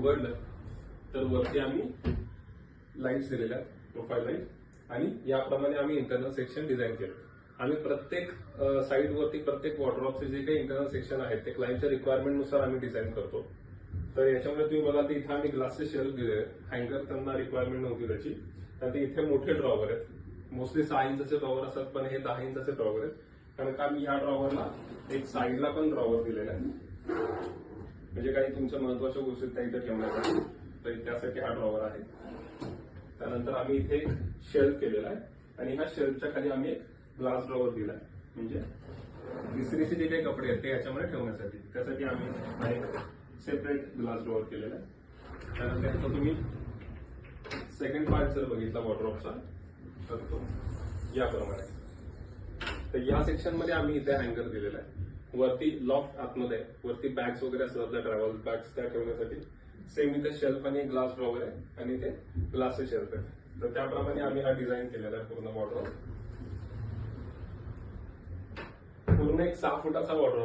उघडलं तर वरती आम्ही लाईट्स दिलेल्या आहेत, प्रोफाईल लाईट, आणि याप्रमाणे आम्ही इंटरनल सेक्शन डिझाईन केलं. आम्ही प्रत्येक साईडवरती प्रत्येक वॉर्डरोबचे जे काही इंटरनल सेक्शन आहेत ते क्लायंटच्या रिक्वायरमेंटनुसार आम्ही डिझाईन करतो. तर याच्यामध्ये तुम्ही बघाल तर इथे आम्ही ग्लासचे शेल्फ दिले आहेत. हँगर त्यांना रिक्वायरमेंट नव्हती त्याची, तर इथे मोठे ड्रॉवर आहेत. मोस्टली 6 इंचाचे ड्रॉवर असतात, पण हे 10 इंचाचे ड्रॉवर आहेत. कारण का आम्ही या ड्रॉवरला एक साईडला पण ड्रॉवर दिलेला आहे, म्हणजे काही तुमच्या महत्वाच्या गोष्टी त्या इथे ठेवण्यासाठी, तर त्यासाठी हा ड्रॉवर आहे. त्यानंतर आम्ही इथे एक शेल्फ केलेला आहे आणि ह्या शेल्फच्या खाली आम्ही एक ग्लास ड्रॉवर दिलाय, म्हणजे तिसरीचे जे काही कपडे आहेत ते याच्यामध्ये ठेवण्यासाठी. त्यासाठी आम्ही हा एक सेपरेट ग्लास ड्रॉवर केलेला आहे. त्यानंतर तुम्ही सेकंड पार्ट जर बघितला वॉर्डरोबचा तर तो याप्रमाणे. तर या सेक्शन मध्ये आम्ही इथे हँगर दिलेला आहे. वरती लॉफ्ट आतमध्ये आहे, वरती बॅग्स वगैरे असतात आपल्या ट्रॅव्हल बॅग्स त्या ठेवण्यासाठी. सेम इथे शेल्फ आणि ग्लास ड्रॉवर आहे आणि इथे ग्लासचे शेल्फ आहे. तर त्याप्रमाणे आम्ही हा डिझाईन केलेला आहे पूर्ण वॉर्डरोब. पूर्ण एक 6 फुटाचा वॉर्डरोब.